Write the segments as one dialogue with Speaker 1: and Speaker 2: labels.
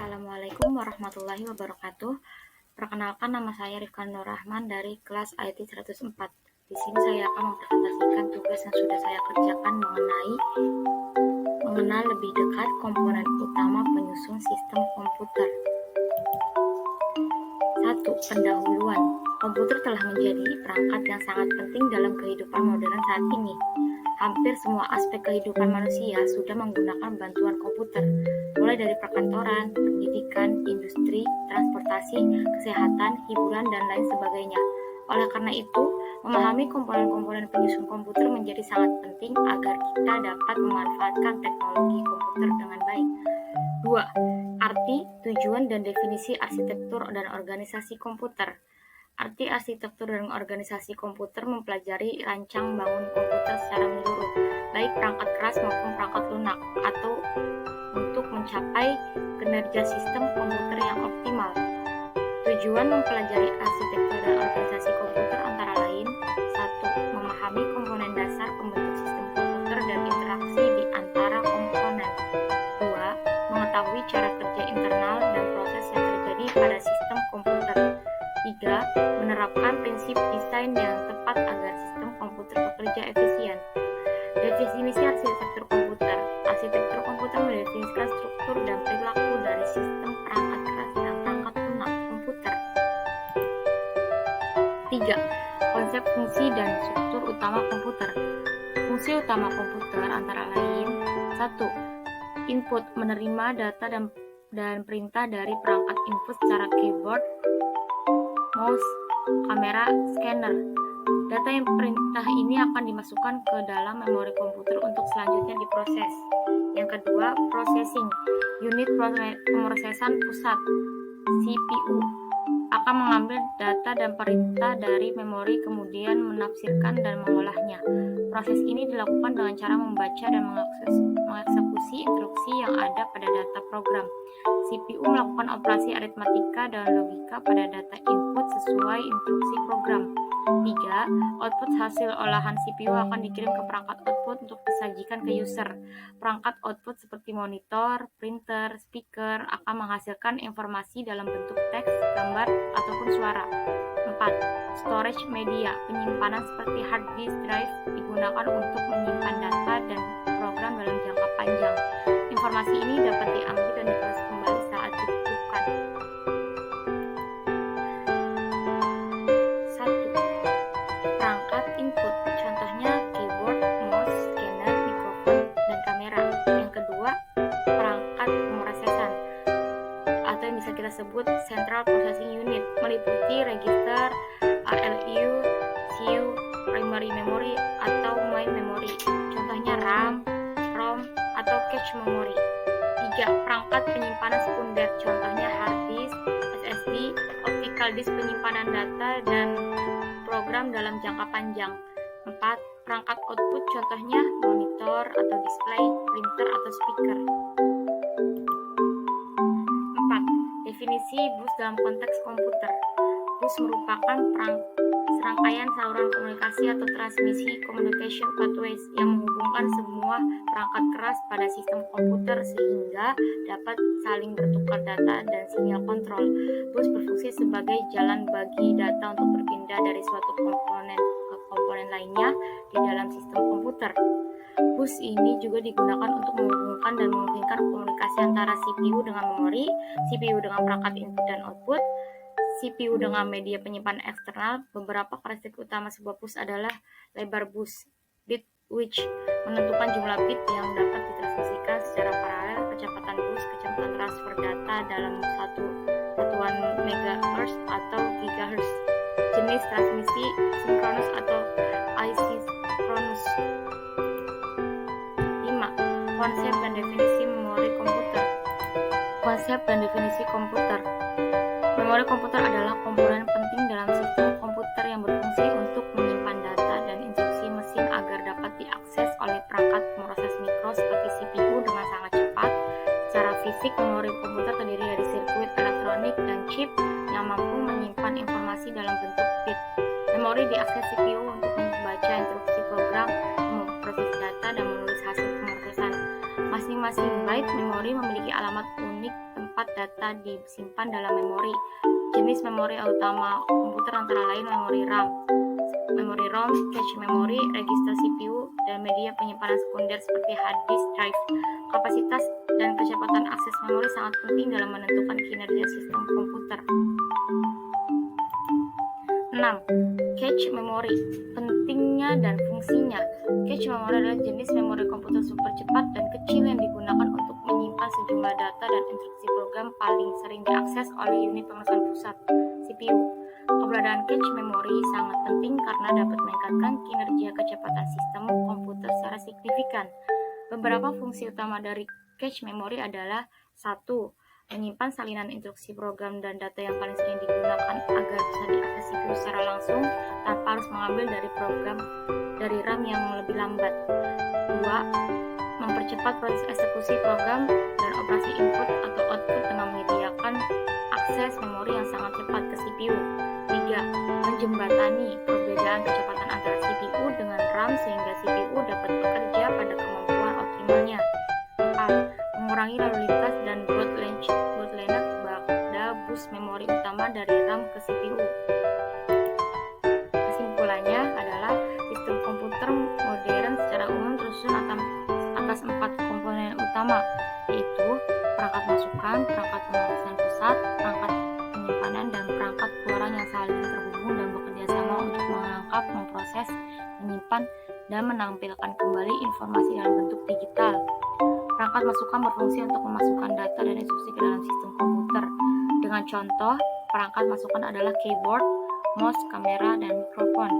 Speaker 1: Assalamualaikum warahmatullahi wabarakatuh. Perkenalkan, nama saya Rifkan Nur Rahman dari kelas IT 104. Di sini saya akan mempresentasikan tugas yang sudah saya kerjakan mengenal lebih dekat komponen utama penyusun sistem komputer. 1. Pendahuluan. Komputer telah menjadi perangkat yang sangat penting dalam kehidupan modern saat ini. Hampir semua aspek kehidupan manusia sudah menggunakan bantuan komputer, mulai dari perkantoran, pendidikan, industri, transportasi, kesehatan, hiburan, dan lain sebagainya. Oleh karena itu, memahami komponen-komponen penyusun komputer menjadi sangat penting agar kita dapat memanfaatkan teknologi komputer dengan baik. 2. Arti, tujuan, dan definisi arsitektur dan organisasi komputer. Arti arsitektur dan organisasi komputer mempelajari rancang bangun komputer secara menyeluruh, baik perangkat keras maupun perangkat lunak, atau untuk mencapai kinerja sistem komputer yang optimal. Tujuan mempelajari arsitektur dan organisasi komputer antara lain: 1. Memahami komponen dasar pembentuk sistem komputer dan interaksi di antara komponen. 2. Mengetahui cara kerja internal dan proses yang terjadi pada sistem komputer. 3. Menerapkan prinsip desain yang tepat agar sistem komputer bekerja efisien. Definisi arsitektur komputer. Arsitektur komputer mendefinisikan struktur dan perilaku dari sistem perangkat keras dan perangkat lunak komputer. 3. Konsep fungsi dan struktur utama komputer. Fungsi utama komputer antara lain: 1. Input, menerima data dan perintah dari perangkat input secara keyboard, mouse, kamera, scanner. Data yang perintah ini akan dimasukkan ke dalam memori komputer untuk selanjutnya diproses. Yang kedua, processing. Unit pemrosesan pusat, CPU, akan mengambil data dan perintah dari memori kemudian menafsirkan dan mengolahnya. Proses ini dilakukan dengan cara membaca dan mengeksekusi instruksi yang ada pada data program. CPU melakukan operasi aritmatika dan logika pada data input sesuai instruksi program. 3. Output hasil olahan CPU akan dikirim ke perangkat output untuk disajikan ke user. Perangkat output seperti monitor, printer, speaker akan menghasilkan informasi dalam bentuk teks, gambar, ataupun suara. 4. Storage media. Penyimpanan seperti hard disk drive digunakan untuk menyimpan data dan program dalam jangka panjang. Informasi ini dapat diambil dan diproses kembali saat dibutuhkan. 1. Perangkat input, contohnya keyboard, mouse, scanner, mikrofon, dan kamera. Yang kedua, perangkat pemrosesan, atau yang bisa kita sebut Central Processing Unit, meliputi register, ALU, CPU, primary memory, atau main memory. Contohnya RAM, ROM, atau cache memory. 3. Perangkat penyimpanan sekunder, contohnya hard disk, SSD, optical disk penyimpanan data dan program dalam jangka panjang. 4. Perangkat output, contohnya monitor atau display, printer atau speaker. 4. Definisi bus dalam konteks komputer. Bus merupakan serangkaian saluran komunikasi atau transmisi communication pathways yang menghubungkan semua perangkat keras pada sistem komputer sehingga dapat saling bertukar data dan sinyal kontrol. Bus berfungsi sebagai jalan bagi data untuk berpindah dari suatu komponen ke komponen lainnya di dalam sistem komputer. Bus ini juga digunakan untuk menghubungkan dan memungkinkan komunikasi antara CPU dengan memori, CPU dengan perangkat input dan output, CPU dengan media penyimpanan eksternal. Beberapa karakteristik utama sebuah bus adalah lebar bus, bit width, menentukan jumlah bit yang dapat ditransmisikan secara paralel, kecepatan bus, kecepatan transfer data dalam satu satuan megahertz atau gigahertz, jenis transmisi sinkronus atau asynchronous. 5. Konsep dan definisi memori komputer. Konsep dan definisi komputer. Memori komputer adalah komponen penting dalam sistem komputer yang berfungsi untuk menyimpan data dan instruksi mesin agar dapat diakses oleh perangkat pemroses mikro seperti CPU dengan sangat cepat. Secara fisik, memori komputer terdiri dari sirkuit elektronik dan chip yang mampu menyimpan informasi dalam bentuk bit. Memori diakses CPU untuk membaca instruksi program, memproses data, dan menulis hasil pemrosesan. Masing-masing byte memori memiliki alamat unik tempat tempat data disimpan dalam memori. Jenis memori utama komputer antara lain memori RAM, memori ROM, cache memori, register CPU, dan media penyimpanan sekunder seperti hard disk drive. Kapasitas dan kecepatan akses memori sangat penting dalam menentukan kinerja sistem komputer. 6. Cache memori, pentingnya dan fungsinya. Cache memori adalah jenis memori komputer super cepat dan kecil yang digunakan untuk menyimpan sejumlah data dan instruksi program paling sering diakses oleh unit pengeresan pusat, CPU. Keberadaan cache memori sangat penting karena dapat meningkatkan kinerja kecepatan sistem komputer secara signifikan. Beberapa fungsi utama dari cache memori adalah 1. Menyimpan salinan instruksi program dan data yang paling sering digunakan agar bisa diakses CPU secara langsung tanpa harus mengambil dari program dari RAM yang lebih lambat. 2. Mempercepat proses eksekusi program dan operasi input atau output dengan menyediakan akses memori yang sangat cepat ke CPU. 3. Menjembatani perbedaan kecepatan antara CPU dengan RAM sehingga CPU dapat bekerja pada kemampuan optimalnya. 4. Mengurangi lalu lintas dan bottleneck pada bus memori utama dari RAM ke CPU. Kesimpulannya adalah sistem komputer modern secara umum tersusun atas 4 komponen utama, yaitu perangkat masukan, perangkat pengeresan pusat, perangkat penyimpanan, dan perangkat keluaran yang saling terhubung dan bekerja sama untuk menangkap, memproses, menyimpan, dan menampilkan kembali informasi dalam bentuk digital. Perangkat masukan berfungsi untuk memasukkan data dan instruksi ke dalam sistem komputer. Dengan contoh, perangkat masukan adalah keyboard, mouse, kamera, dan mikrofon.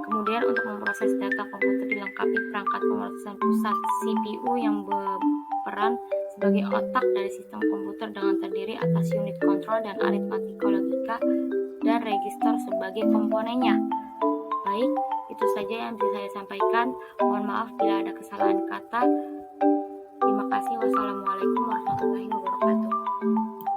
Speaker 1: Kemudian untuk memproses data komputer dilengkapi perangkat pemrosesan pusat, CPU, yang berperan sebagai otak dari sistem komputer dengan terdiri atas unit kontrol dan aritmatika logika dan register sebagai komponennya. Baik, itu saja yang bisa saya sampaikan. Mohon maaf bila ada kesalahan kata. Terima kasih. Wassalamualaikum warahmatullahi wabarakatuh.